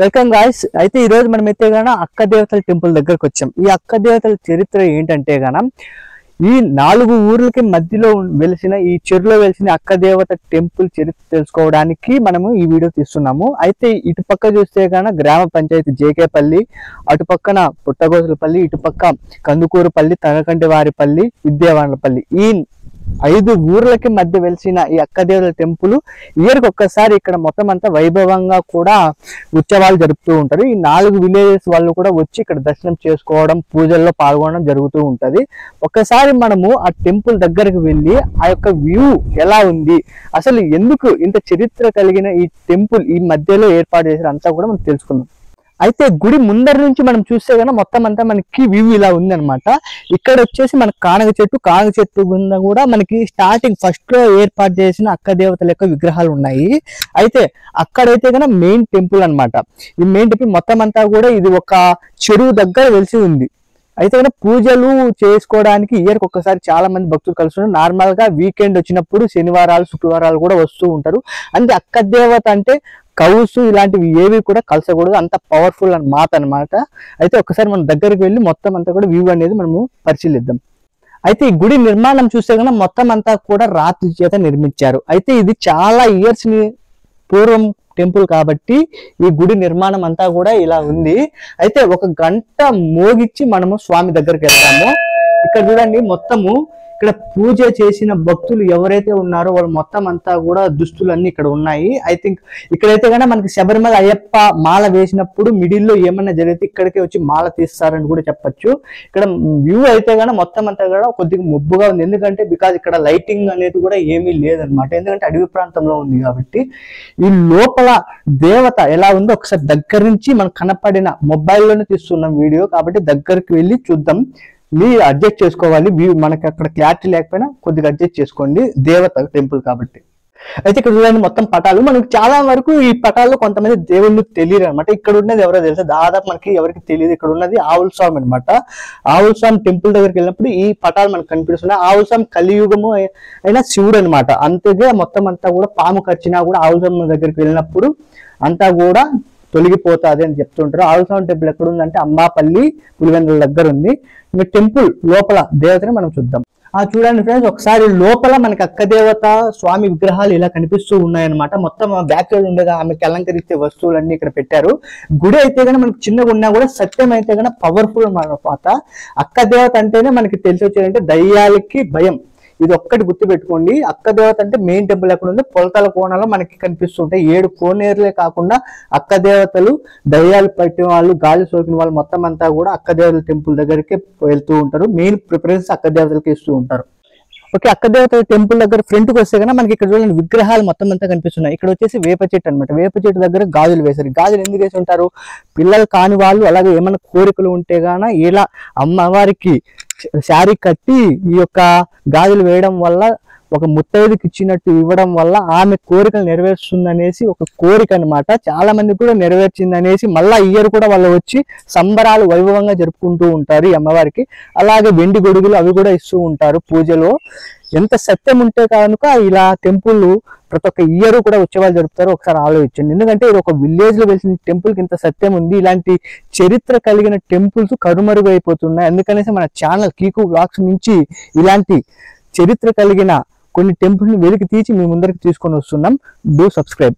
Welcome guys. అయితే ఈ రోజు మనం అయితే గాన అక్క దేవతల టెంపుల్ దగ్గరకు వచ్చాం. ఈ అక్క దేవతల చరిత్ర ఏంటంటే గాన ఈ 4 ఊర్లకి మధ్యలో వెలిసిన ఈ చెరువులో వెలిసిన అక్క దేవత టెంపుల్ చరిత్ర తెలుసుకోవడానికి మనము ఈ వీడియో తీస్తున్నాము. అయితే ఇటు పక్క చూస్తే గాన గ్రామ పంచాయతీ జేకేపల్లి, అటు పక్కన పుట్టగోసులపల్లి, ఇటు పక్క కందుకూరుపల్లి, తనకంటివారిపల్లి, విద్యావాడలపల్లి, ఈ 5 ఊర్లకి మధ్య వెలిసిన ఈ అక్క దేవతల టెంపుల్ ఇయర్కి ఒక్కసారి ఇక్కడ మొత్తం అంతా వైభవంగా కూడా ఉత్సవాలు జరుపుతూ ఉంటారు. ఈ 4 విలేజెస్ వాళ్ళు కూడా వచ్చి ఇక్కడ దర్శనం చేసుకోవడం, పూజల్లో పాల్గొనడం జరుగుతూ ఉంటది. ఒక్కసారి మనము ఆ టెంపుల్ దగ్గరకు వెళ్ళి ఆ యొక్క వ్యూ ఎలా ఉంది, అసలు ఎందుకు ఇంత చరిత్ర కలిగిన ఈ టెంపుల్ ఈ మధ్యలో ఏర్పాటు చేశారు అంతా కూడా మనం తెలుసుకుందాం. అయితే గుడి ముందర నుంచి మనం చూస్తే కనుక మొత్తం అంతా మనకి వ్యూ ఇలా ఉంది అనమాట. ఇక్కడ వచ్చేసి మన కానగ చెట్టు కింద కూడా మనకి స్టార్టింగ్ ఫస్ట్ లో ఏర్పాటు చేసిన అక్క దేవతల యొక్క విగ్రహాలు ఉన్నాయి. అయితే అక్కడైతే కనుక మెయిన్ టెంపుల్ అన్నమాట. ఈ మెయిన్ టెంపుల్ మొత్తం అంతా కూడా ఇది ఒక చెరువు దగ్గర వెలిసి ఉంది. అయితే కనుక పూజలు చేసుకోవడానికి ఇయర్కి ఒక్కసారి చాలా మంది భక్తులు కలుస్తున్నారు. నార్మల్ గా వీకెండ్ వచ్చినప్పుడు శనివారాలు, శుక్రవారాలు కూడా వస్తూ ఉంటారు. అంటే అక్క దేవత అంటే కౌసు ఇలాంటివి ఏవి కూడా కలసకూడదు, అంత పవర్ఫుల్ అని మాట అనమాట. అయితే ఒకసారి మనం దగ్గరికి వెళ్ళి మొత్తం అంతా కూడా వ్యూ అనేది మనము పరిశీలిద్దాం. అయితే ఈ గుడి నిర్మాణం చూస్తే కనుక మొత్తం అంతా కూడా రాతి చేత నిర్మించారు. అయితే ఇది చాలా ఇయర్స్ పూర్వం టెంపుల్ కాబట్టి ఈ గుడి నిర్మాణం అంతా కూడా ఇలా ఉంది. అయితే 1 గంట మోగిచ్చి మనము స్వామి దగ్గరికి వెళ్తాము. ఇక్కడ చూడండి, మొత్తము ఇక్కడ పూజ చేసిన భక్తులు ఎవరైతే ఉన్నారో వాళ్ళు మొత్తం అంతా కూడా దుస్తులు అన్ని ఇక్కడ ఉన్నాయి. ఐ థింక్ ఇక్కడైతే కనుక మనకి శబరిమల అయ్యప్ప మాల వేసినప్పుడు మిడిల్లో ఏమన్నా జరిగితే ఇక్కడికే వచ్చి మాల తీస్తారని కూడా చెప్పొచ్చు. ఇక్కడ వ్యూ అయితే కనుక మొత్తం అంతా కూడా కొద్దిగా మబ్బుగా ఉంది. ఎందుకంటే బికాజ్ ఇక్కడ లైటింగ్ అనేది కూడా ఏమీ లేదనమాట. ఎందుకంటే అడవి ప్రాంతంలో ఉంది కాబట్టి. ఈ లోపల దేవత ఎలా ఉందో ఒకసారి దగ్గర నుంచి మనకు కనపడిన మొబైల్లోనే తీస్తున్నాం వీడియో కాబట్టి దగ్గరికి వెళ్ళి చూద్దాం. మీరు అడ్జస్ట్ చేసుకోవాలి, మనకి అక్కడ క్లారిటీ లేకపోయినా కొద్దిగా అడ్జస్ట్ చేసుకోండి, దేవత టెంపుల్ కాబట్టి. అయితే ఇక్కడ చూడండి మొత్తం పటాలు. మనకు చాలా వరకు ఈ పటాల్లో కొంతమంది దేవుళ్ళు తెలియరు అనమాట. ఇక్కడ ఉన్నది ఎవరో తెలుసా, దాదాపు మనకి ఎవరికి తెలియదు. ఇక్కడ ఉన్నది ఆవుల స్వామి అనమాట. ఆవుల స్వామి టెంపుల్ దగ్గరికి వెళ్ళినప్పుడు ఈ పటాలు మనకు కనిపిస్తున్నాయి. ఆవుల స్వామి కలియుగము అయినా శివుడు అనమాట. అంతగా మొత్తం అంతా కూడా పాము కరిచినా కూడా ఆవుల స్వామి దగ్గరికి వెళ్ళినప్పుడు అంతా కూడా తొలగిపోతుంది అని చెప్తుంటారు. ఆవుల స్వామి టెంపుల్ ఎక్కడ ఉందంటే అంబాపల్లి పులివెందుల దగ్గర ఉంది. ఇంకా టెంపుల్ లోపల దేవతని మనం చూద్దాం. చూడండి ఫ్రెండ్స్, ఒకసారి లోపల మనకి అక్క దేవత స్వామి విగ్రహాలు ఇలా కనిపిస్తూ ఉన్నాయన్నమాట. మొత్తం బ్యాక్ సైడ్ ఉండేగా ఆమెకి అలంకరించే వస్తువులన్నీ ఇక్కడ పెట్టారు. గుడి అయితే కనుక మనకి చిన్నగా ఉన్నా కూడా సత్యం అయితే కనుక పవర్ఫుల్ అన్నమాట. అక్క దేవత అంటేనే మనకి తెలిసి వచ్చేదంటే దయ్యాలకి భయం. ఇది ఒక్కటి గుర్తు పెట్టుకోండి. అక్క దేవత అంటే మెయిన్ టెంపుల్ ఎక్కడ ఉంది, పొలతల కోణంలో మనకి కనిపిస్తుంటాయి. 7 కోనేరులే కాకుండా అక్క దేవతలు, దయ్యాలు పట్టిన వాళ్ళు, గాలి సోకిన వాళ్ళు మొత్తం అంతా కూడా అక్క దేవతల టెంపుల్ దగ్గరికి వెళ్తూ ఉంటారు. మెయిన్ ప్రిఫరెన్స్ అక్క దేవతలకి ఇస్తూ ఉంటారు. ఓకే, అక్క దేవతల టెంపుల్ దగ్గర ఫ్రంట్కి వస్తే కన్నా మనకి ఇక్కడ చూడండి విగ్రహాలు మొత్తం అంతా కనిపిస్తున్నాయి. ఇక్కడ వచ్చేసి వేప చెట్టు అనమాట. వేప చెట్టు దగ్గర గాజులు వేశారు. గాజులు ఎందుకు వేసి ఉంటారు, పిల్లలు కాని వాళ్ళు అలాగే ఏమైనా కోరికలు ఉంటే గాన ఇలా అమ్మవారికి శారీ కట్టి ఈ యొక్క గాజులు వేయడం వల్ల, ఒక ముత్తైదుకి ఇచ్చినట్టు ఇవ్వడం వల్ల ఆమె కోరికలు నెరవేరుస్తుంది అనేసి ఒక కోరిక అనమాట. చాలా మంది కూడా నెరవేర్చింది అనేసి మళ్ళా ఇయర్ కూడా వాళ్ళు వచ్చి సంబరాలు వైభవంగా జరుపుకుంటూ ఉంటారు ఈ అమ్మవారికి. అలాగే వెండి గొడుగులు అవి కూడా ఇస్తూ ఉంటారు పూజలో. ఎంత సత్యం ఉంటే కనుక ఇలా టెంపుల్ ప్రతి ఒక్క ఇయర్ కూడా ఉత్సవాలు జరుపుతారు. ఒకసారి ఆలోచించండి. ఎందుకంటే ఇది ఒక విలేజ్ లో వెలిసిన టెంపుల్ కి ఇంత సత్యం ఉంది. ఇలాంటి చరిత్ర కలిగిన టెంపుల్స్ కనుమరుగు అయిపోతున్నాయి. అందుకనేసి మన ఛానల్ కీకు వ్లాగ్స్ నుంచి ఇలాంటి చరిత్ర కలిగిన కొన్ని టెంపుల్ ని వెలికి తీసి మీ ముందరికి తీసుకొని వస్తున్నాం. Do subscribe.